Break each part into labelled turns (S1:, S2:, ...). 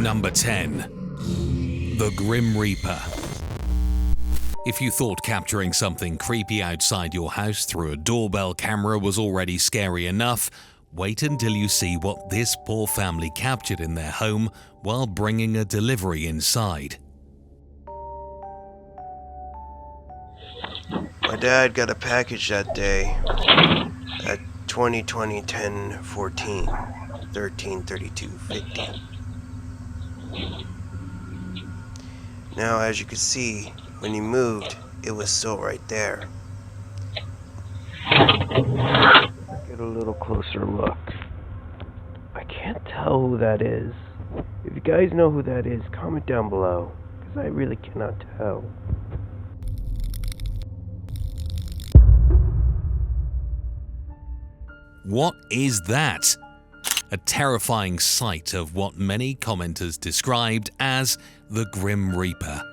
S1: Number 10. The Grim Reaper. If you thought capturing something creepy outside your house through a doorbell camera was already scary enough, wait until you see what this poor family captured in their home while bringing a delivery inside.
S2: My dad got a package that day at 20/20/10/14, 13/32/50. Now, as you can see, when he moved, it was still right there. Get a little closer look. I can't tell who that is. If you guys know who that is, comment down below, because I really cannot tell.
S1: What is that? A terrifying sight of what many commenters described as the Grim Reaper.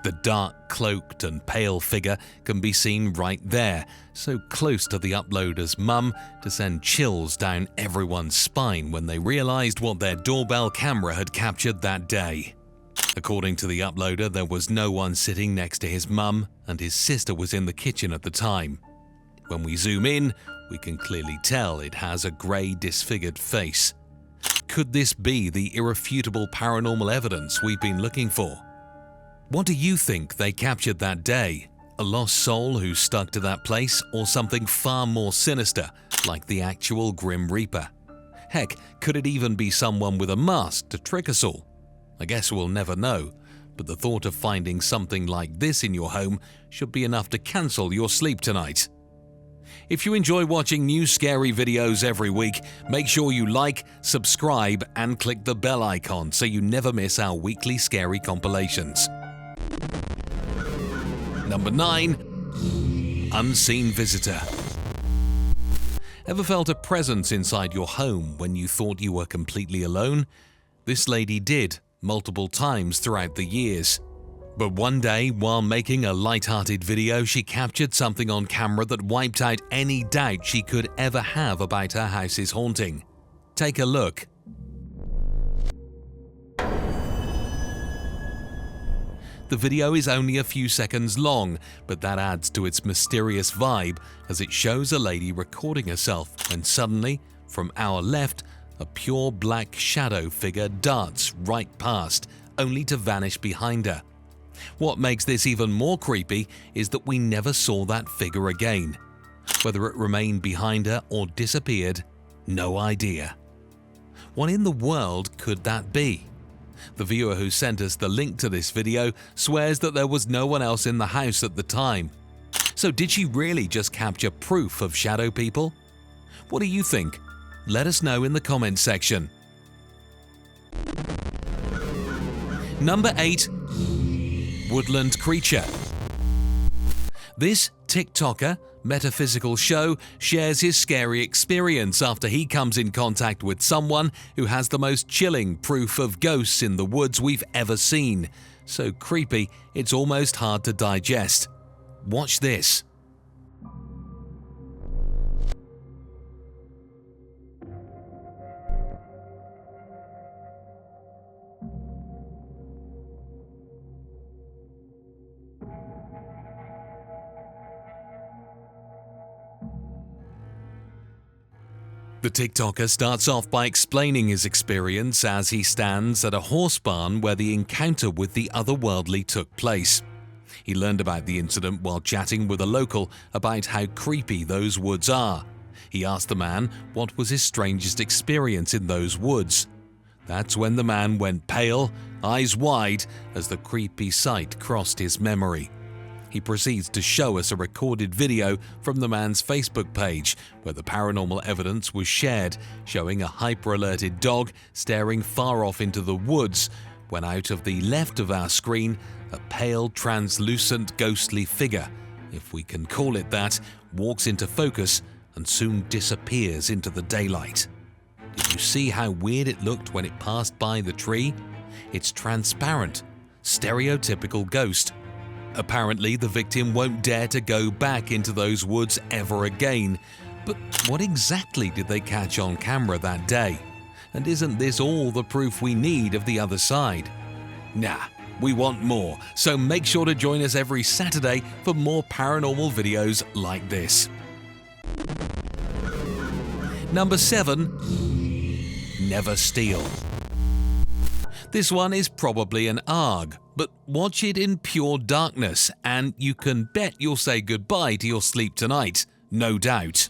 S1: The dark, cloaked and pale figure can be seen right there, so close to the uploader's mum to send chills down everyone's spine when they realized what their doorbell camera had captured that day. According to the uploader, there was no one sitting next to his mum, and his sister was in the kitchen at the time. When we zoom in, we can clearly tell it has a grey, disfigured face. Could this be the irrefutable paranormal evidence we've been looking for? What do you think they captured that day? A lost soul who stuck to that place, or something far more sinister, like the actual Grim Reaper? Heck, could it even be someone with a mask to trick us all? I guess we'll never know, but the thought of finding something like this in your home should be enough to cancel your sleep tonight. If you enjoy watching new scary videos every week, make sure you like, subscribe, and click the bell icon so you never miss our weekly scary compilations. Number 9. Unseen Visitor. Ever felt a presence inside your home when you thought you were completely alone? This lady did, multiple times throughout the years. But one day, while making a light-hearted video, she captured something on camera that wiped out any doubt she could ever have about her house's haunting. Take a look. The video is only a few seconds long, but that adds to its mysterious vibe as it shows a lady recording herself, and suddenly, from our left, a pure black shadow figure darts right past, only to vanish behind her. What makes this even more creepy is that we never saw that figure again. Whether it remained behind her or disappeared, no idea. What in the world could that be? The viewer who sent us the link to this video swears that there was no one else in the house at the time. So did she really just capture proof of shadow people? What do you think? Let us know in the comments section. Number 8. Woodland Creature. This TikToker metaphysical show shares his scary experience after he comes in contact with someone who has the most chilling proof of ghosts in the woods we've ever seen. So creepy, it's almost hard to digest. Watch this. The TikToker starts off by explaining his experience as he stands at a horse barn where the encounter with the otherworldly took place. He learned about the incident while chatting with a local about how creepy those woods are. He asked the man what was his strangest experience in those woods. That's when the man went pale, eyes wide, as the creepy sight crossed his memory. He proceeds to show us a recorded video from the man's Facebook page where the paranormal evidence was shared, showing a hyper-alerted dog staring far off into the woods when out of the left of our screen, a pale, translucent, ghostly figure, if we can call it that, walks into focus and soon disappears into the daylight. Did you see how weird it looked when it passed by the tree? It's transparent, stereotypical ghost. Apparently, the victim won't dare to go back into those woods ever again. But what exactly did they catch on camera that day? And isn't this all the proof we need of the other side? Nah, we want more, so make sure to join us every Saturday for more paranormal videos like this. Number 7. Never steal. This one is probably an ARG, but watch it in pure darkness and you can bet you'll say goodbye to your sleep tonight, no doubt.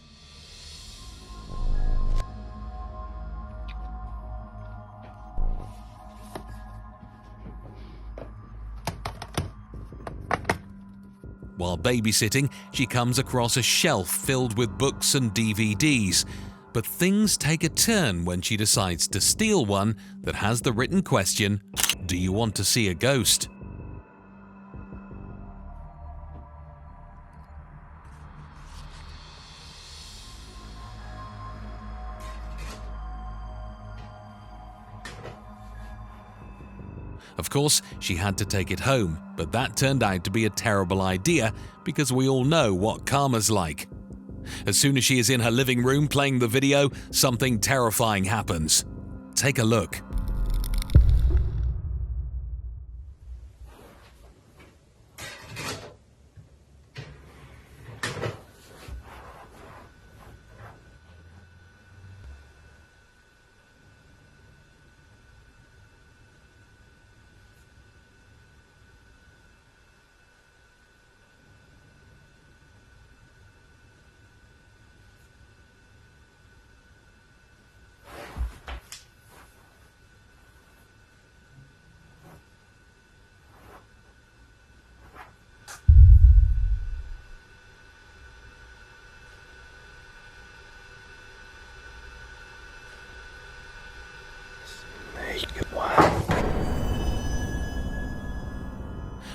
S1: While babysitting, she comes across a shelf filled with books and DVDs. But things take a turn when she decides to steal one that has the written question, "Do you want to see a ghost?" Of course, she had to take it home, but that turned out to be a terrible idea because we all know what karma's like. As soon as she is in her living room playing the video, something terrifying happens. Take a look.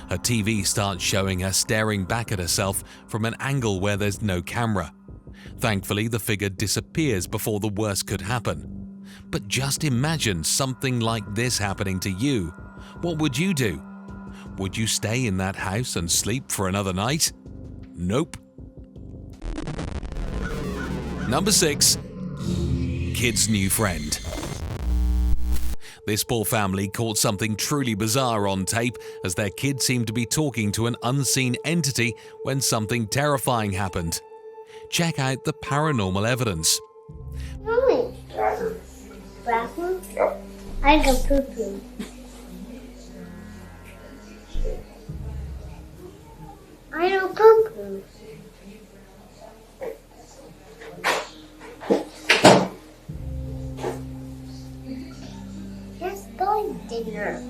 S1: Her TV starts showing her staring back at herself from an angle where there's no camera. Thankfully, the figure disappears before the worst could happen. But just imagine something like this happening to you. What would you do? Would you stay in that house and sleep for another night? Nope. Number 6. Kid's new friend. This poor family caught something truly bizarre on tape as their kid seemed to be talking to an unseen entity when something terrifying happened. Check out the paranormal evidence.
S3: Mommy, bathroom? I go poo-poo. I go poo-poo. Let's go dinner.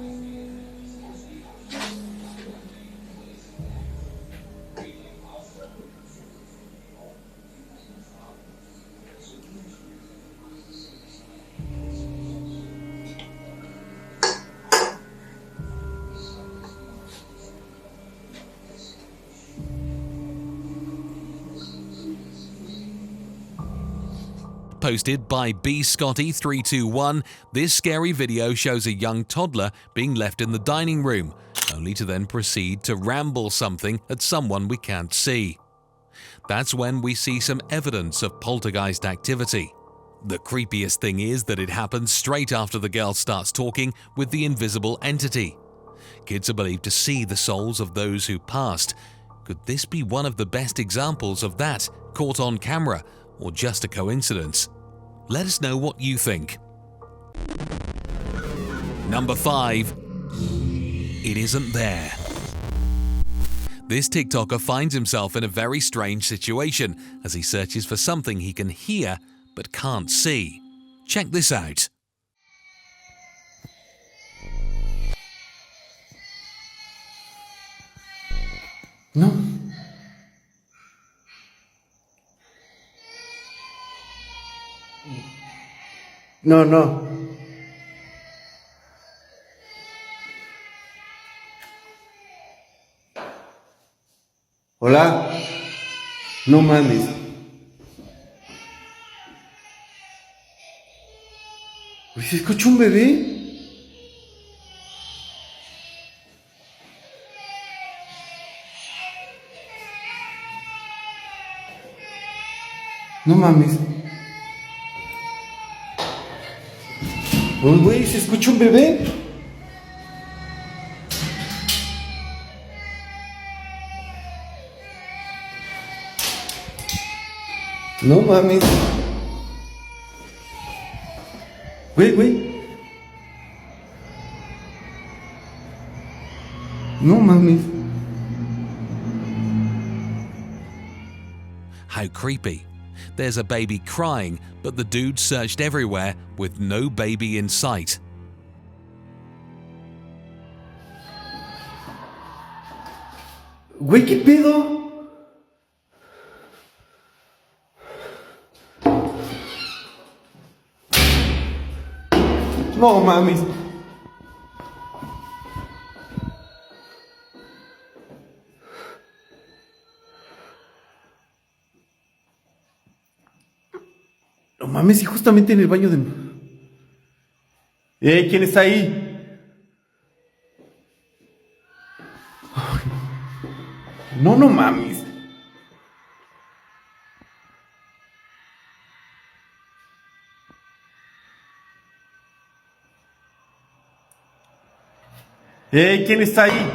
S1: Posted by bscotty321, this scary video shows a young toddler being left in the dining room, only to then proceed to ramble something at someone we can't see. That's when we see some evidence of poltergeist activity. The creepiest thing is that it happens straight after the girl starts talking with the invisible entity. Kids are believed to see the souls of those who passed. Could this be one of the best examples of that, caught on camera, or just a coincidence? Let us know what you think. Number 5. It isn't there. This TikToker finds himself in a very strange situation as he searches for something he can hear but can't see. Check this out.
S4: No. No, no. Hola. No mames. Pues se escucha un bebé. No mames. Uy, güey, ¿se escucha un bebé? No mames. Güey. No mames.
S1: How creepy. There's a baby crying, but the dude searched everywhere with no baby in sight.
S4: Güey, ¿qué pedo? No mames. No mames, y justamente en el baño de... ¿Quién está ahí? Ay. No mames. ¿Quién está ahí?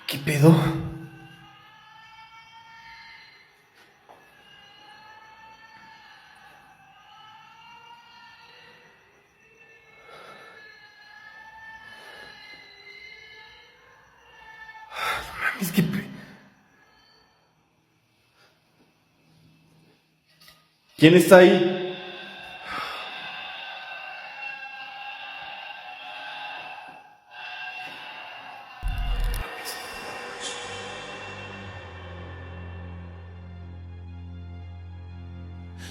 S4: ¿Qué pedo? No mames, ¿quién está ahí?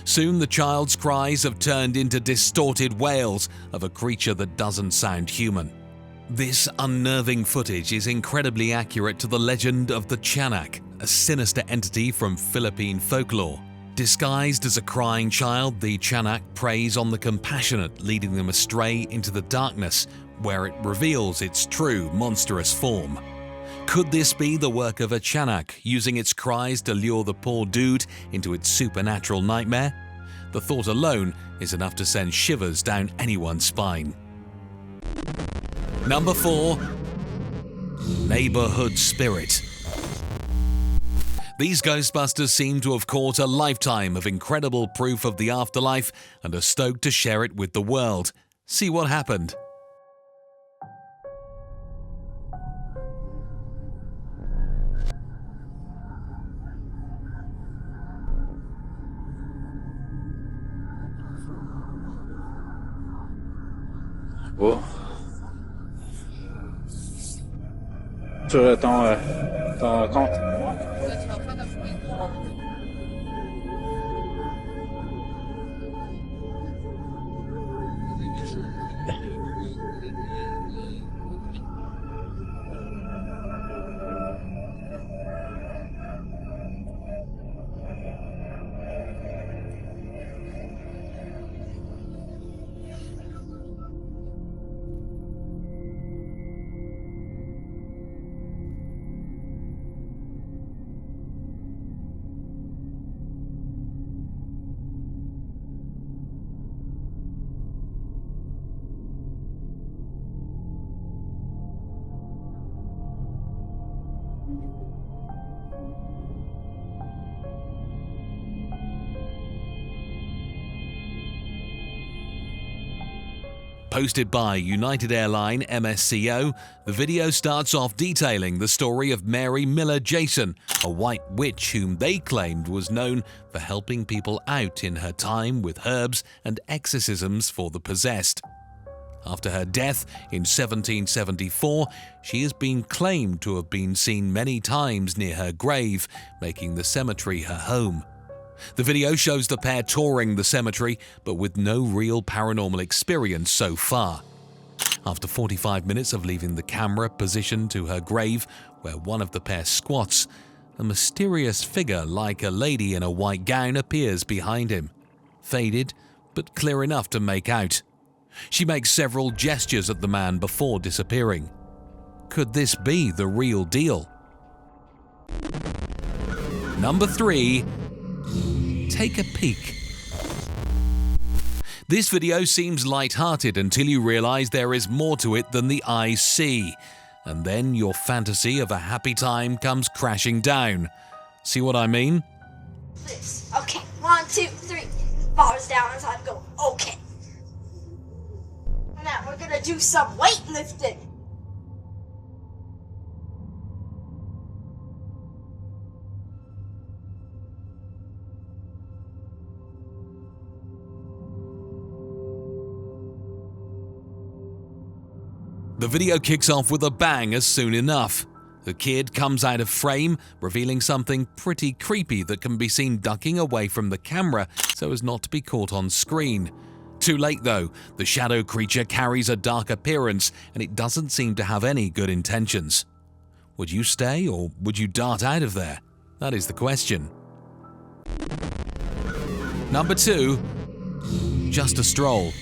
S1: Soon the child's cries have turned into distorted wails of a creature that doesn't sound human. This unnerving footage is incredibly accurate to the legend of the Tiyanak, a sinister entity from Philippine folklore. Disguised as a crying child, the Tiyanak preys on the compassionate, leading them astray into the darkness, where it reveals its true monstrous form. Could this be the work of a Tiyanak, using its cries to lure the poor dude into its supernatural nightmare? The thought alone is enough to send shivers down anyone's spine. Number 4. Neighborhood Spirit. These Ghostbusters seem to have caught a lifetime of incredible proof of the afterlife and are stoked to share it with the world. See what happened.
S5: Sur ton compte.
S1: Posted by United Airline MSCO, the video starts off detailing the story of Mary Miller Jason, a white witch whom they claimed was known for helping people out in her time with herbs and exorcisms for the possessed. After her death in 1774, she has been claimed to have been seen many times near her grave, making the cemetery her home. The video shows the pair touring the cemetery, but with no real paranormal experience so far. After 45 minutes of leaving the camera positioned to her grave, where one of the pair squats, a mysterious figure like a lady in a white gown appears behind him. Faded, but clear enough to make out. She makes several gestures at the man before disappearing. Could this be the real deal? Number 3. Take a peek. This video seems light-hearted until you realize there is more to it than the eyes see. And then your fantasy of a happy time comes crashing down. See what I mean?
S6: This. Okay, 1, 2, 3. Bars down as I go. Okay. Now we're gonna do some weightlifting.
S1: The video kicks off with a bang as soon enough. The kid comes out of frame, revealing something pretty creepy that can be seen ducking away from the camera so as not to be caught on screen. Too late though, the shadow creature carries a dark appearance and it doesn't seem to have any good intentions. Would you stay or would you dart out of there? That is the question. Number 2. Just a stroll.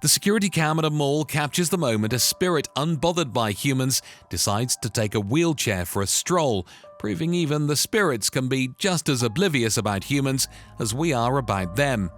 S1: The security cam at a mall captures the moment a spirit unbothered by humans decides to take a wheelchair for a stroll, proving even the spirits can be just as oblivious about humans as we are about them.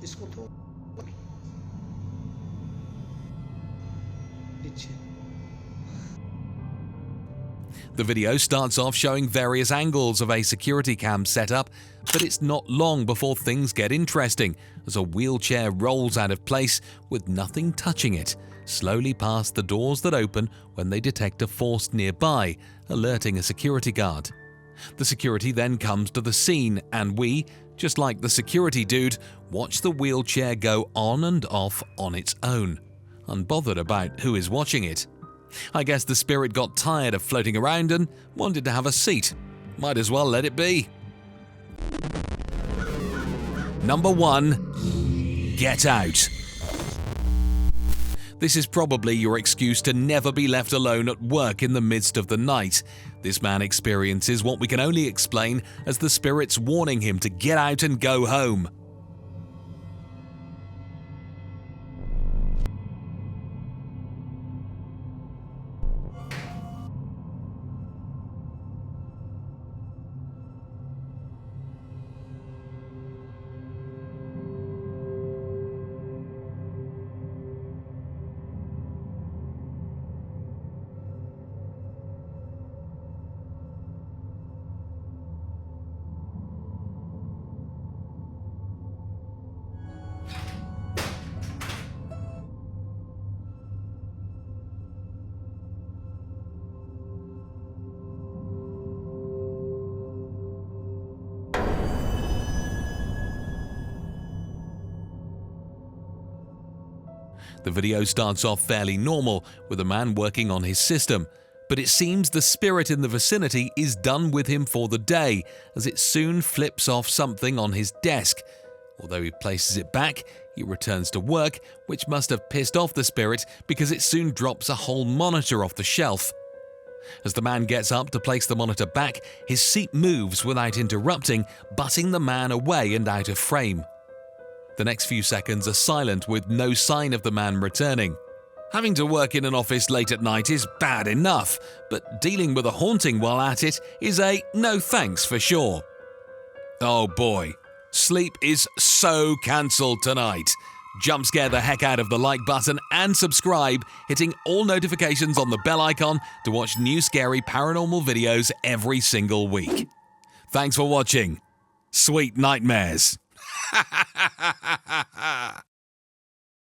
S7: इसको तो पीछे
S1: The video starts off showing various angles of a security cam setup, but it's not long before things get interesting as a wheelchair rolls out of place with nothing touching it, slowly past the doors that open when they detect a force nearby, alerting a security guard. The security then comes to the scene and we, just like the security dude, watch the wheelchair go on and off on its own, unbothered about who is watching it. I guess the spirit got tired of floating around and wanted to have a seat. Might as well let it be. Number 1. Get out. This is probably your excuse to never be left alone at work in the midst of the night. This man experiences what we can only explain as the spirits warning him to get out and go home. The video starts off fairly normal, with a man working on his system, but it seems the spirit in the vicinity is done with him for the day, as it soon flips off something on his desk. Although he places it back, he returns to work, which must have pissed off the spirit because it soon drops a whole monitor off the shelf. As the man gets up to place the monitor back, his seat moves without interrupting, butting the man away and out of frame. The next few seconds are silent with no sign of the man returning. Having to work in an office late at night is bad enough, but dealing with a haunting while at it is a no thanks for sure. Oh boy, sleep is so cancelled tonight. Jump scare the heck out of the like button and subscribe, hitting all notifications on the bell icon to watch new scary paranormal videos every single week. Thanks for watching. Sweet nightmares.